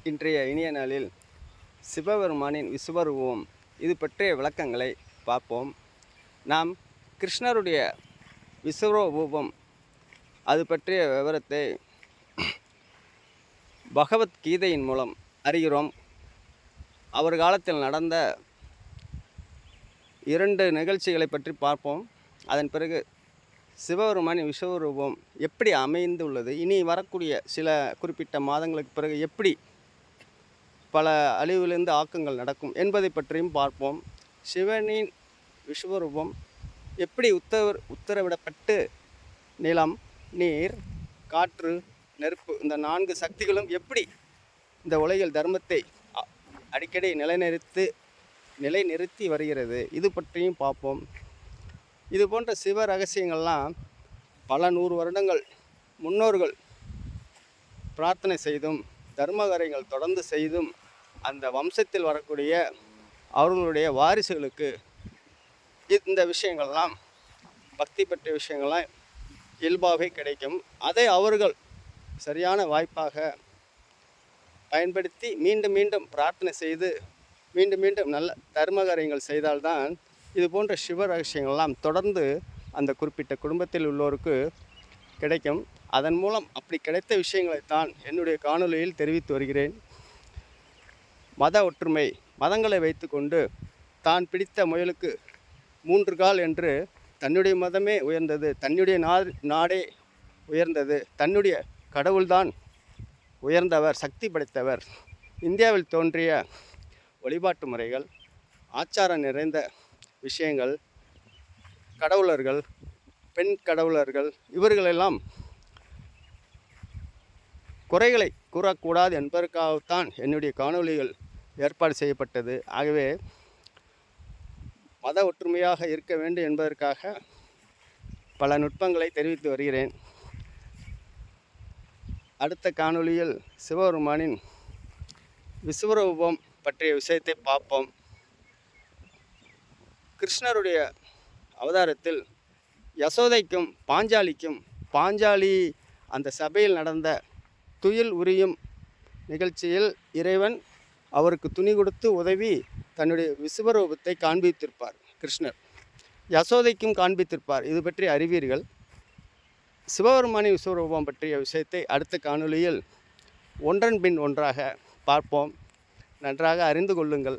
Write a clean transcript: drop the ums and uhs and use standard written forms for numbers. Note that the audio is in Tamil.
இன்றைய இனிய நாளில் சிவபெருமானின் விசுவரூபம் இது பற்றிய விளக்கங்களை பார்ப்போம். நாம் கிருஷ்ணருடைய விசுவரூபம் அது பற்றிய விவரத்தை பகவத்கீதையின் மூலம் அறிகிறோம். அவர் காலத்தில் நடந்த 2 நிகழ்ச்சிகளை பற்றி பார்ப்போம். அதன் பிறகு சிவபெருமானின் விஸ்வரூபம் எப்படி அமைந்துள்ளது, இனி வரக்கூடிய சில குறிப்பிட்ட மாதங்களுக்கு பிறகு எப்படி பல அழிவிலிருந்து ஆக்கங்கள் நடக்கும் என்பதை பற்றியும் பார்ப்போம். சிவனின் விஸ்வரூபம் எப்படி உத்தரவிடப்பட்டு நிலம், நீர், காற்று, நெருப்பு இந்த 4 சக்திகளும் எப்படி இந்த உலகில் தர்மத்தை அடிக்கடி நிலைநிறுத்தி வருகிறது, இது பற்றியும் பார்ப்போம். இது போன்ற சிவ ரகசியங்கள்லாம் பல 100 வருடங்கள் முன்னோர்கள் பிரார்த்தனை செய்தும் தர்மகாரியங்கள் தொடர்ந்து செய்தும் அந்த வம்சத்தில் வரக்கூடிய அவர்களுடைய வாரிசுகளுக்கு இந்த விஷயங்கள்லாம் பக்தி பற்றிய விஷயங்கள்லாம் இயல்பாகவே கிடைக்கும். அதை அவர்கள் சரியான வாய்ப்பாக பயன்படுத்தி மீண்டும் மீண்டும் பிரார்த்தனை செய்து மீண்டும் மீண்டும் நல்ல தர்மகாரியங்கள் செய்தால்தான் இது போன்ற சிவ ரகசியங்கள்லாம் தொடர்ந்து அந்த குறிப்பிட்ட குடும்பத்தில் உள்ளோருக்கு கிடைக்கும். அதன் மூலம் அப்படி கிடைத்த விஷயங்களைத்தான் என்னுடைய காணொலியில் தெரிவித்து வருகிறேன். மத ஒற்றுமை, மதங்களை வைத்துக்கொண்டு தான் பிடித்த முயலுக்கு 3 கால் என்று தன்னுடைய மதமே உயர்ந்தது, தன்னுடைய நாடே உயர்ந்தது, தன்னுடைய கடவுள்தான் உயர்ந்தவர், சக்தி படைத்தவர். இந்தியாவில் தோன்றிய வழிபாட்டு முறைகள், ஆச்சாரம் நிறைந்த விஷயங்கள், கடவுளர்கள், பெண் கடவுளர்கள் இவர்களெல்லாம் குறைகளை கூறக்கூடாது என்பதற்காகத்தான் என்னுடைய காணொலிகள் ஏற்பாடு செய்யப்பட்டது. ஆகவே மத ஒற்றுமையாக இருக்க வேண்டும் என்பதற்காக பல நுட்பங்களை தெரிவித்து வருகிறேன். அடுத்த காணொலியில் சிவபெருமானின் விஸ்வரூபம் பற்றிய விஷயத்தை பார்ப்போம். கிருஷ்ணருடைய அவதாரத்தில் யசோதைக்கும் பாஞ்சாலி அந்த சபையில் நடந்த துயில் உரியும் நிகழ்ச்சியில் இறைவன் அவருக்கு துணி கொடுத்து உதவி தன்னுடைய விஸ்வரூபத்தை காண்பித்திருப்பார். கிருஷ்ணர் யசோதைக்கும் காண்பித்திருப்பார். இது பற்றி அறிவீர்கள். சிவபெருமானின் விஸ்வரூபம் பற்றிய விஷயத்தை அடுத்த காணொலியில் ஒன்றன் பின் ஒன்றாக பார்ப்போம். நன்றாக அறிந்து கொள்ளுங்கள்.